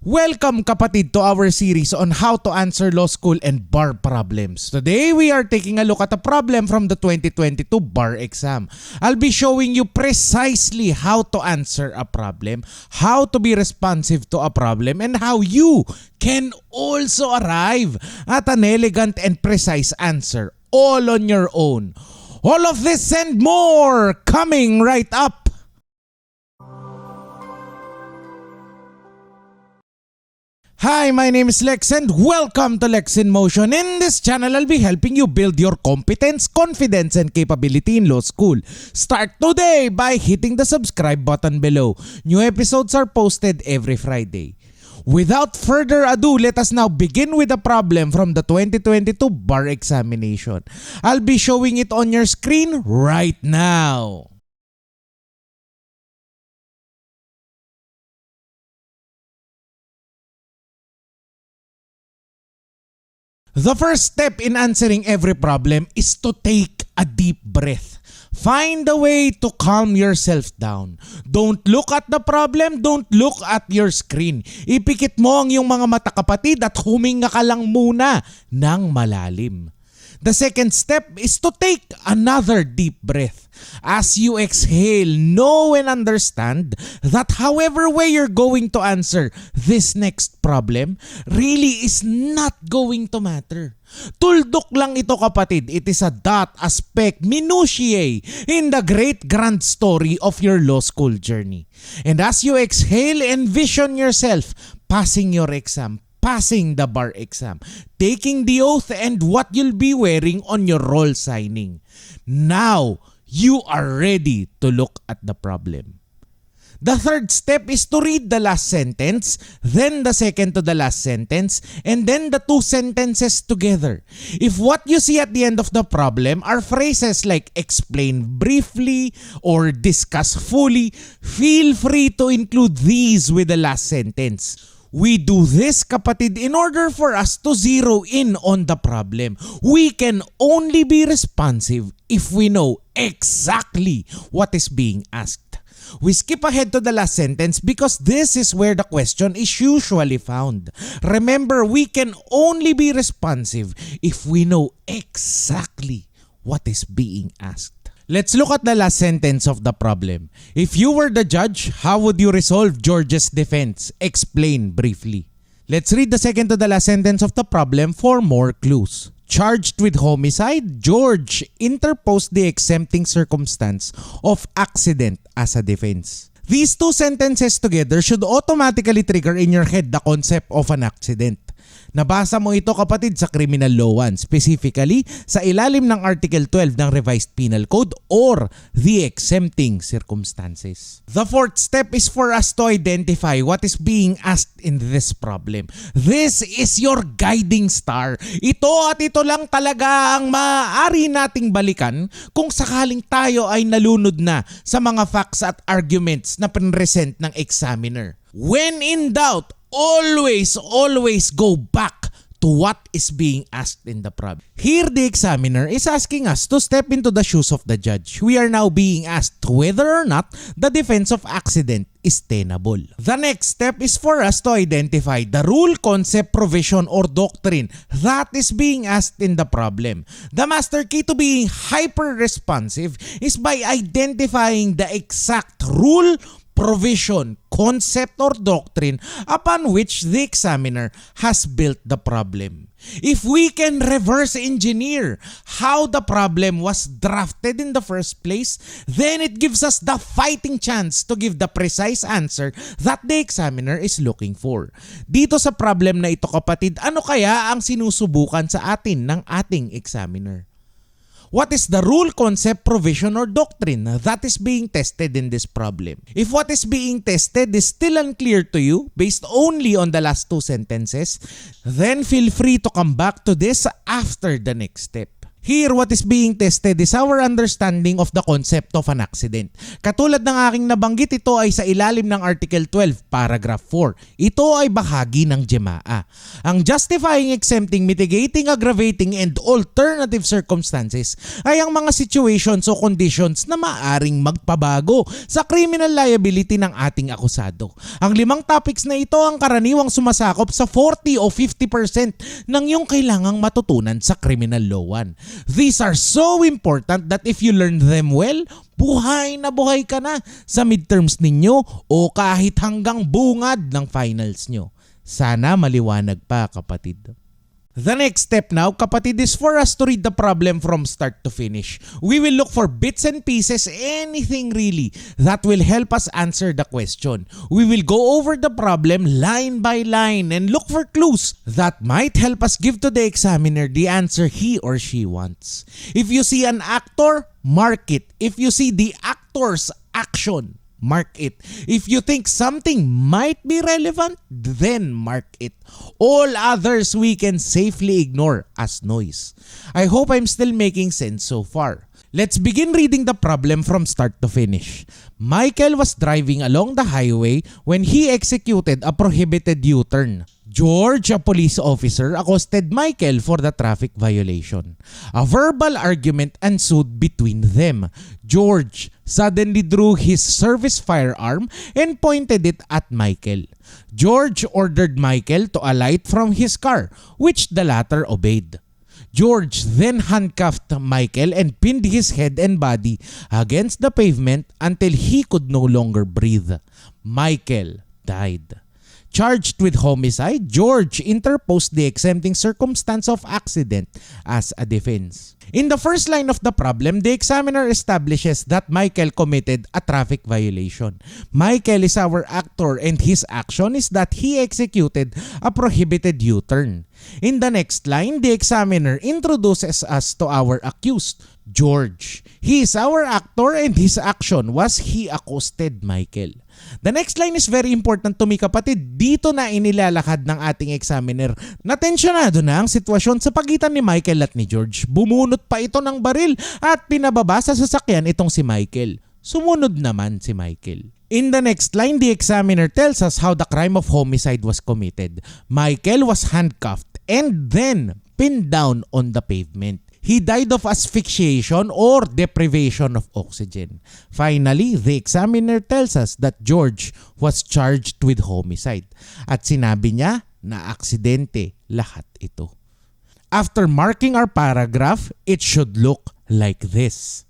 Welcome kapatid to our series on how to answer law school and bar problems. Today we are taking a look at a problem from the 2022 bar exam. I'll be showing you precisely how to answer a problem, how to be responsive to a problem, and how you can also arrive at an elegant and precise answer all on your own. All of this and more coming right up. Hi, my name is Lex and welcome to Lex in Motion. In this channel, I'll be helping you build your competence, confidence, and capability in law school. Start today by hitting the subscribe button below. New episodes are posted every Friday. Without further ado, let us now begin with a problem from the 2022 bar examination. I'll be showing it on your screen right now. The first step in answering every problem is to take a deep breath. Find a way to calm yourself down. Don't look at the problem, don't look at your screen. Ipikit mo ang iyong mga mata kapatid at huminga ka lang muna ng malalim. The second step is to take another deep breath. As you exhale, know and understand that however way you're going to answer this next problem really is not going to matter. Tuldok lang ito kapatid. It is a dot, a speck, minutiae in the great grand story of your law school journey. And as you exhale, envision yourself passing your exam, passing the bar exam, taking the oath and what you'll be wearing on your roll signing. Now, you are ready to look at the problem. The third step is to read the last sentence, then the second to the last sentence, and then the two sentences together. If what you see at the end of the problem are phrases like explain briefly or discuss fully, feel free to include these with the last sentence. We do this, kapatid, in order for us to zero in on the problem. We can only be responsive if we know exactly what is being asked. We skip ahead to the last sentence because this is where the question is usually found. Remember, we can only be responsive if we know exactly what is being asked. Let's look at the last sentence of the problem. If you were the judge, how would you resolve George's defense? Explain briefly. Let's read the second to the last sentence of the problem for more clues. Charged with homicide, George interposed the exempting circumstance of accident as a defense. These two sentences together should automatically trigger in your head the concept of an accident. Nabasa mo ito kapatid sa Criminal Law 1, specifically sa ilalim ng Article 12 ng Revised Penal Code or the exempting circumstances. The fourth step is for us to identify what is being asked in this problem. This is your guiding star. Ito at ito lang talaga ang maaari nating balikan kung sakaling tayo ay nalunod na sa mga facts at arguments na present ng examiner. When in doubt, always go back to what is being asked in the problem. Here, the examiner is asking us to step into the shoes of the judge. We are now being asked whether or not the defense of accident is tenable. The next step is for us to identify the rule, concept, provision, or doctrine that is being asked in the problem. The master key to being hyper-responsive is by identifying the exact rule, provision, concept, or doctrine upon which the examiner has built the problem. If we can reverse engineer how the problem was drafted in the first place, then it gives us the fighting chance to give the precise answer that the examiner is looking for. Dito sa problem na ito kapatid, ano kaya ang sinusubukan sa atin ng ating examiner? What is the rule, concept, provision, or doctrine that is being tested in this problem? If what is being tested is still unclear to you based only on the last two sentences, then feel free to come back to this after the next step. Here, what is being tested is our understanding of the concept of an accident. Katulad ng aking nabanggit, ito ay sa ilalim ng Article 12, Paragraph 4. Ito ay bahagi ng GMAA. Ang justifying, exempting, mitigating, aggravating, and alternative circumstances ay ang mga situations o conditions na maaring magpabago sa criminal liability ng ating akusado. Ang 5 topics na ito ang karaniwang sumasakop sa 40 o 50% ng iyong kailangang matutunan sa criminal law 1. These are so important that if you learn them well, buhay na buhay ka na sa midterms ninyo o kahit hanggang bungad ng finals nyo. Sana maliwanag pa, kapatid. The next step now, kapatid, is for us to read the problem from start to finish. We will look for bits and pieces, anything really, that will help us answer the question. We will go over the problem line by line and look for clues that might help us give to the examiner the answer he or she wants. If you see an actor, mark it. If you see the actor's action, mark it. If you think something might be relevant, then mark it. All others we can safely ignore as noise. I hope I'm still making sense so far. Let's begin reading the problem from start to finish. Michael was driving along the highway when he executed a prohibited U-turn. George, a police officer, accosted Michael for the traffic violation. A verbal argument ensued between them. George suddenly drew his service firearm and pointed it at Michael. George ordered Michael to alight from his car, which the latter obeyed. George then handcuffed Michael and pinned his head and body against the pavement until he could no longer breathe. Michael died. Charged with homicide, George interposed the exempting circumstance of accident as a defense. In the first line of the problem, the examiner establishes that Michael committed a traffic violation. Michael is our actor and his action is that he executed a prohibited U-turn. In the next line, the examiner introduces us to our accused, George. He is our actor and his action was he accosted Michael. The next line is very important to me, kapatid. Dito na inilalakad ng ating examiner na tensyonado na ang sitwasyon sa pagitan ni Michael at ni George. Bumunot pa ito ng baril at pinababa sa sasakyan itong si Michael. Sumunod naman si Michael. In the next line, the examiner tells us how the crime of homicide was committed. Michael was handcuffed and then pinned down on the pavement. He died of asphyxiation or deprivation of oxygen. Finally, the examiner tells us that George was charged with homicide. At sinabi niya na aksidente lahat ito. After marking our paragraph, it should look like this.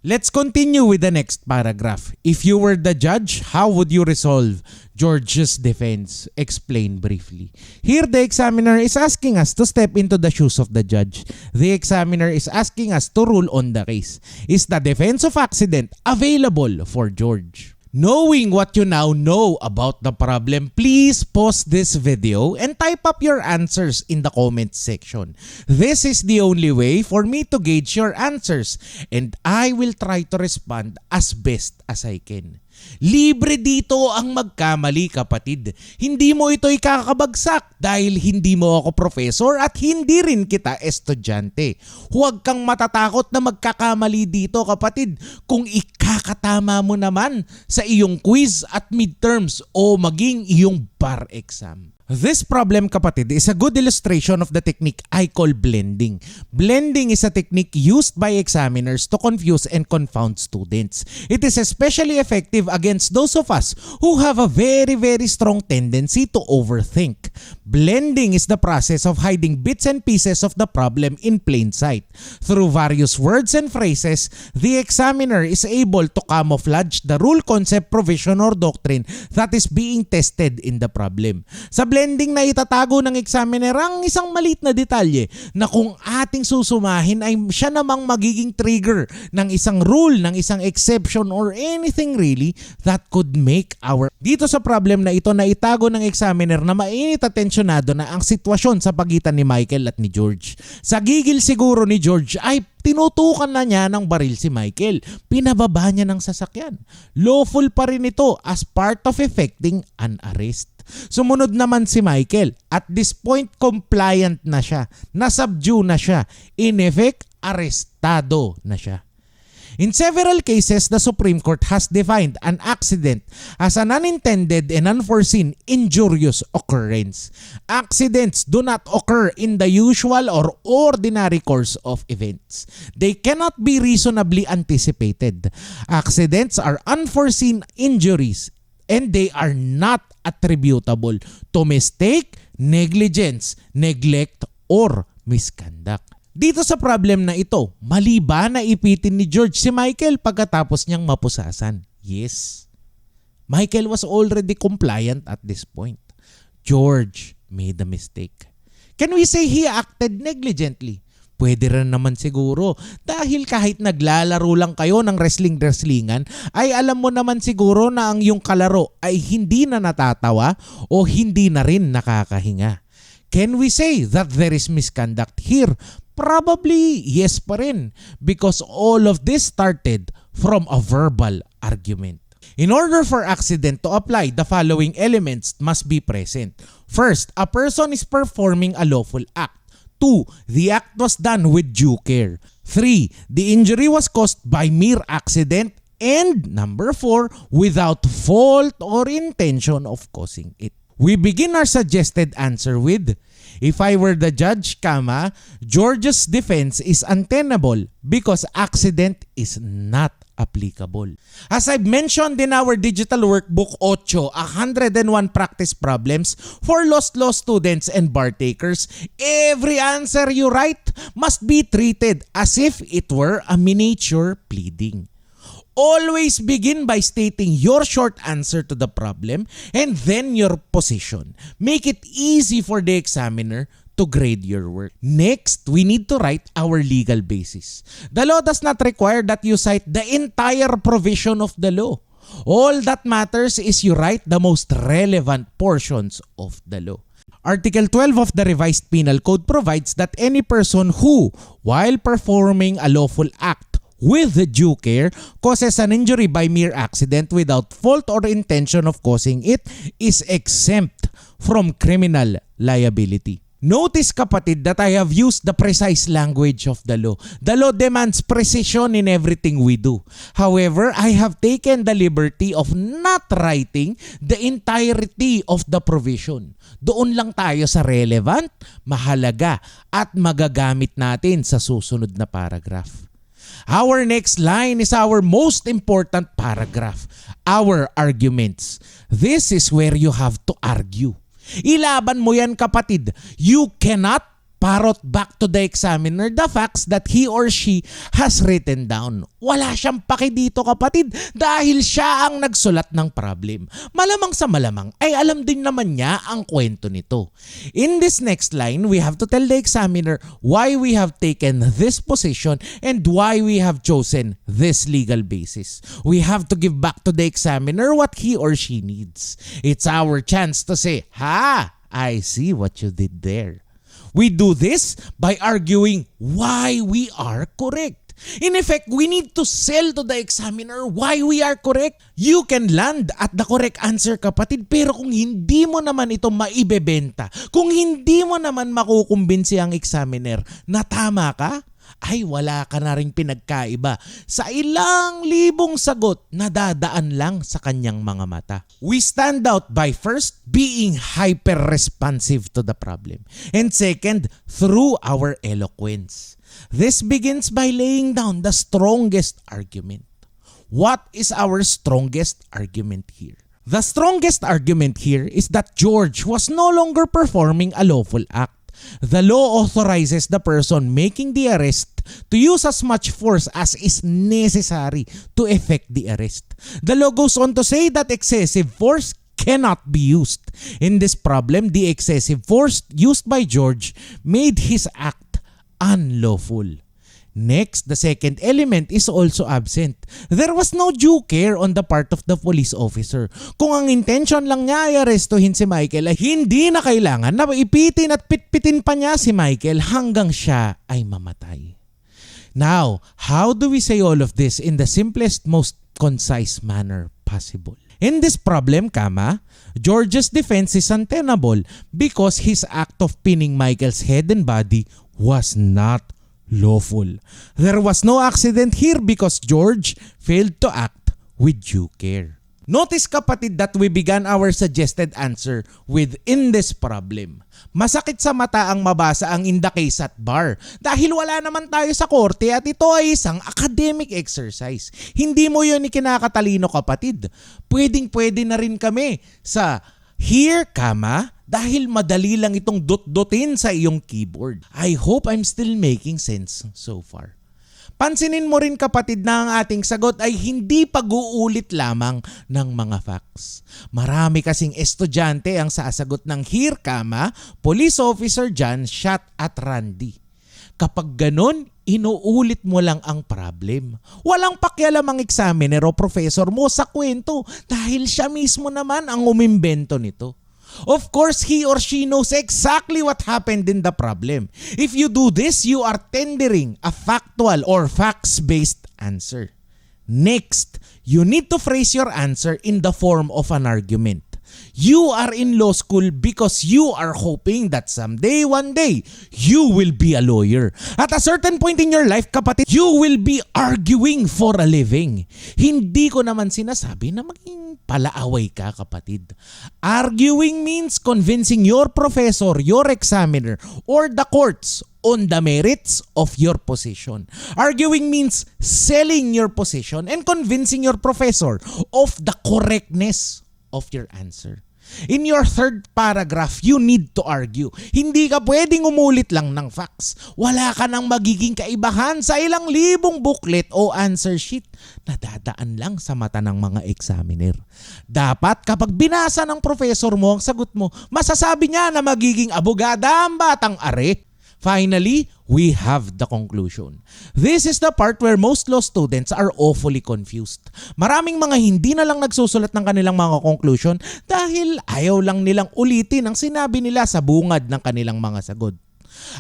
Let's continue with the next paragraph. If you were the judge, how would you resolve George's defense? Explain briefly. Here, the examiner is asking us to step into the shoes of the judge. The examiner is asking us to rule on the case. Is the defense of accident available for George? Knowing what you now know about the problem, please pause this video and type up your answers in the comment section. This is the only way for me to gauge your answers and I will try to respond as best as I can. Libre dito ang magkamali, kapatid. Hindi mo ito ikakabagsak dahil hindi mo ako professor at hindi rin kita estudyante. Huwag kang matatakot na magkakamali dito, kapatid, kung ikakatama mo naman sa iyong quiz at midterms o maging iyong bar exam. This problem, kapatid, is a good illustration of the technique I call blending. Blending is a technique used by examiners to confuse and confound students. It is especially effective against those of us who have a very strong tendency to overthink. Blending is the process of hiding bits and pieces of the problem in plain sight. Through various words and phrases, the examiner is able to camouflage the rule, concept, provision, or doctrine that is being tested in the problem. Sa blending na itatago ng examiner ang isang maliit na detalye na kung ating susumahin ay siya namang magiging trigger ng isang rule, ng isang exception or anything really that could make our... Dito sa problem na ito na itago ng examiner na mainit at tensyonado na ang sitwasyon sa pagitan ni Michael at ni George. Sa gigil siguro ni George ay tinutukan na niya ng baril si Michael. Pinababa niya ng sasakyan. Lawful pa rin ito as part of effecting an arrest. Sumunod naman si Michael. At this point, compliant na siya. Nasubdue na siya. In effect, arestado na siya. In several cases, the Supreme Court has defined an accident as an unintended and unforeseen injurious occurrence. Accidents do not occur in the usual or ordinary course of events. They cannot be reasonably anticipated. Accidents are unforeseen injuries and they are not attributable to mistake, negligence, neglect, or misconduct. Dito sa problem na ito, mali ba na ipitin ni George si Michael pagkatapos niyang mapusasan? Yes. Michael was already compliant at this point. George made a mistake. Can we say he acted negligently? Pwede rin naman siguro dahil kahit naglalaro lang kayo ng wrestling-wrestlingan ay alam mo naman siguro na ang iyong kalaro ay hindi na natatawa o hindi na rin nakakahinga. Can we say that there is misconduct here? Probably yes pa rin because all of this started from a verbal argument. In order for accident to apply, the following elements must be present. First, a person is performing a lawful act. 2. The act was done with due care. 3. The injury was caused by mere accident. And number 4, without fault or intention of causing it. We begin our suggested answer with, if I were the judge, George's defense is untenable because accident is not applicable. As I've mentioned in our digital workbook 8, 101 practice problems for lost law students and bar takers, every answer you write must be treated as if it were a miniature pleading. Always begin by stating your short answer to the problem and then your position. Make it easy for the examiner to grade your work. Next, we need to write our legal basis. The law does not require that you cite the entire provision of the law. All that matters is you write the most relevant portions of the law. Article 12 of the Revised Penal Code provides that any person who, while performing a lawful act, with due care, causes an injury by mere accident without fault or intention of causing it is exempt from criminal liability. Notice, kapatid, that I have used the precise language of the law. The law demands precision in everything we do. However, I have taken the liberty of not writing the entirety of the provision. Doon lang tayo sa relevant, mahalaga, at magagamit natin sa susunod na paragraph. Our next line is our most important paragraph, our arguments. This is where you have to argue. Ilaban mo yan, kapatid. You cannot parrot back to the examiner the facts that he or she has written down. Wala siyang paki dito, kapatid, dahil siya ang nagsulat ng problem. Malamang sa malamang ay alam din naman niya ang kwento nito. In this next line, we have to tell the examiner why we have taken this position and why we have chosen this legal basis. We have to give back to the examiner what he or she needs. It's our chance to say, "Ha, I see what you did there." We do this by arguing why we are correct. In effect, we need to sell to the examiner why we are correct. You can land at the correct answer, kapatid, pero kung hindi mo naman ito maibebenta, kung hindi mo naman makukumbinsi ang examiner na tama ka, ay wala ka na ring pinagkaiba sa ilang libong sagot na dadaan lang sa kanyang mga mata. We stand out by first being hyper-responsive to the problem, and second, through our eloquence. This begins by laying down the strongest argument. What is our strongest argument here? The strongest argument here is that George was no longer performing a lawful act. The law authorizes the person making the arrest to use as much force as is necessary to effect the arrest. The law goes on to say that excessive force cannot be used. In this problem, the excessive force used by George made his act unlawful. Next, the second element is also absent. There was no due care on the part of the police officer. Kung ang intention lang niya ay arestuhin si Michael, ay hindi na kailangan na ipitin at pitpitin pa niya si Michael hanggang siya ay mamatay. Now, how do we say all of this in the simplest, most concise manner possible? In this problem, George's defense is untenable because his act of pinning Michael's head and body was not lawful. There was no accident here because George failed to act with due care. Notice kapatid that we began our suggested answer with in this problem. Masakit sa mata ang mabasa ang in the case at bar dahil wala naman tayo sa korte at ito ay isang academic exercise. Hindi mo yun ikinakatalino kapatid. Pwedeng-pwede na rin kami sa here, dahil madali lang itong dot-dotin sa iyong keyboard. I hope I'm still making sense so far. Pansinin mo rin kapatid na ang ating sagot ay hindi pag-uulit lamang ng mga facts. Marami kasing estudyante ang sasagot ng here, police officer John shot at Randy. Kapag ganun, inuulit mo lang ang problem. Walang pakialam ang examiner o professor mo sa kwento dahil siya mismo naman ang umimbento nito. Of course, he or she knows exactly what happened in the problem. If you do this, you are tendering a factual or facts-based answer. Next, you need to phrase your answer in the form of an argument. You are in law school because you are hoping that someday, one day, you will be a lawyer. At a certain point in your life, kapatid, you will be arguing for a living. Hindi ko naman sinasabi na maging palaaway ka, kapatid. Arguing means convincing your professor, your examiner, or the courts on the merits of your position. Arguing means selling your position and convincing your professor of the correctness of your answer. In your third paragraph, you need to argue. Hindi ka pwedeng umulit lang ng facts. Wala ka nang magiging kaibahan sa ilang libong booklet o answer sheet na dadaan lang sa mata ng mga examiner. Dapat kapag binasa ng professor mo ang sagot mo, masasabi niya na magiging abogada ang batang are. Finally, we have the conclusion. This is the part where most law students are awfully confused. Maraming mga hindi na lang nagsusulat ng kanilang mga conclusion dahil ayaw lang nilang ulitin ang sinabi nila sa bungad ng kanilang mga sagot.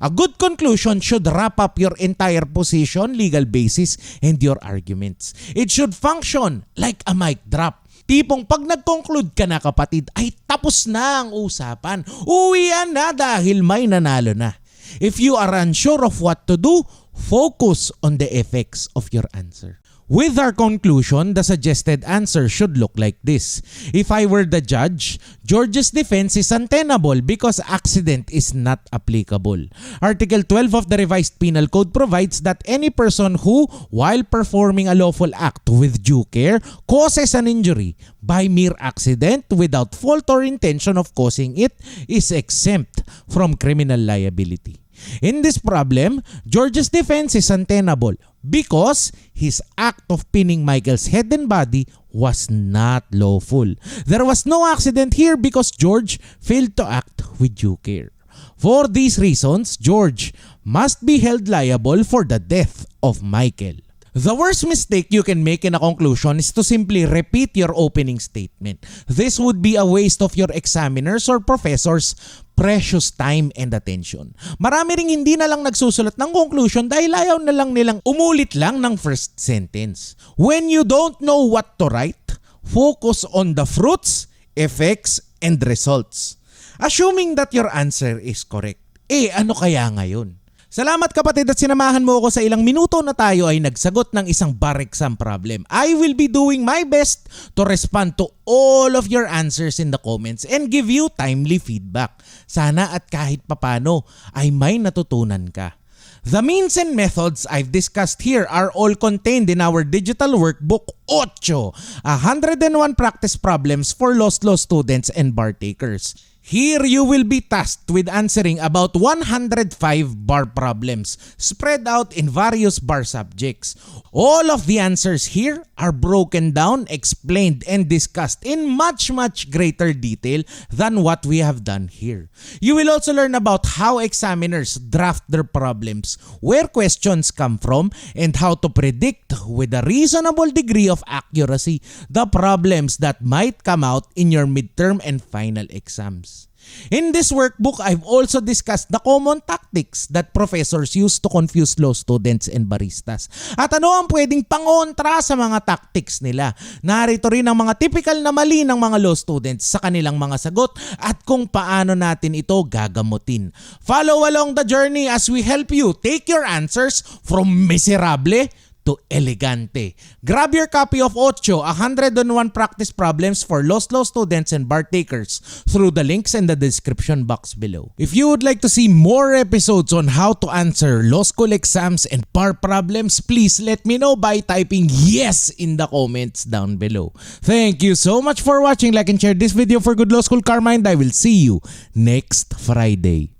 A good conclusion should wrap up your entire position, legal basis, and your arguments. It should function like a mic drop. Tipong pag nag-conclude ka na kapatid ay tapos na ang usapan. Uwian na dahil may nanalo na. If you are unsure of what to do, focus on the effects of your answer. With our conclusion, the suggested answer should look like this. If I were the judge, George's defense is untenable because accident is not applicable. Article 12 of the Revised Penal Code provides that any person who, while performing a lawful act with due care, causes an injury by mere accident without fault or intention of causing it is exempt from criminal liability. In this problem, George's defense is untenable because his act of pinning Michael's head and body was not lawful. There was no accident here because George failed to act with due care. For these reasons, George must be held liable for the death of Michael. The worst mistake you can make in a conclusion is to simply repeat your opening statement. This would be a waste of your examiners or professors' precious time and attention. Marami ring hindi na lang nagsusulat ng conclusion dahil ayaw na lang nilang umulit lang ng first sentence. When you don't know what to write, focus on the fruits, effects, and results. Assuming that your answer is correct. Ano kaya ngayon? Salamat kapatid at sinamahan mo ako sa ilang minuto na tayo ay nagsagot ng isang bar exam problem. I will be doing my best to respond to all of your answers in the comments and give you timely feedback. Sana at kahit papano ay may natutunan ka. The means and methods I've discussed here are all contained in our digital workbook 8, 101 practice problems for law students and bar takers. Here you will be tasked with answering about 105 bar problems spread out in various bar subjects. All of the answers here are broken down, explained, and discussed in much greater detail than what we have done here. You will also learn about how examiners draft their problems, where questions come from, and how to predict with a reasonable degree of accuracy the problems that might come out in your midterm and final exams. In this workbook, I've also discussed the common tactics that professors use to confuse law students and baristas. At ano ang pwedeng pangontra sa mga tactics nila? Narito rin ang mga typical na mali ng mga law students sa kanilang mga sagot at kung paano natin ito gagamutin. Follow along the journey as we help you take your answers from miserable to elegante. Grab your copy of 101 practice problems for law students and bar takers through the links in the description box below. If you would like to see more episodes on how to answer law school exams and bar problems, please let me know by typing yes in the comments down below. Thank you so much for watching. Like and share this video for good law school karma, and I will see you next Friday.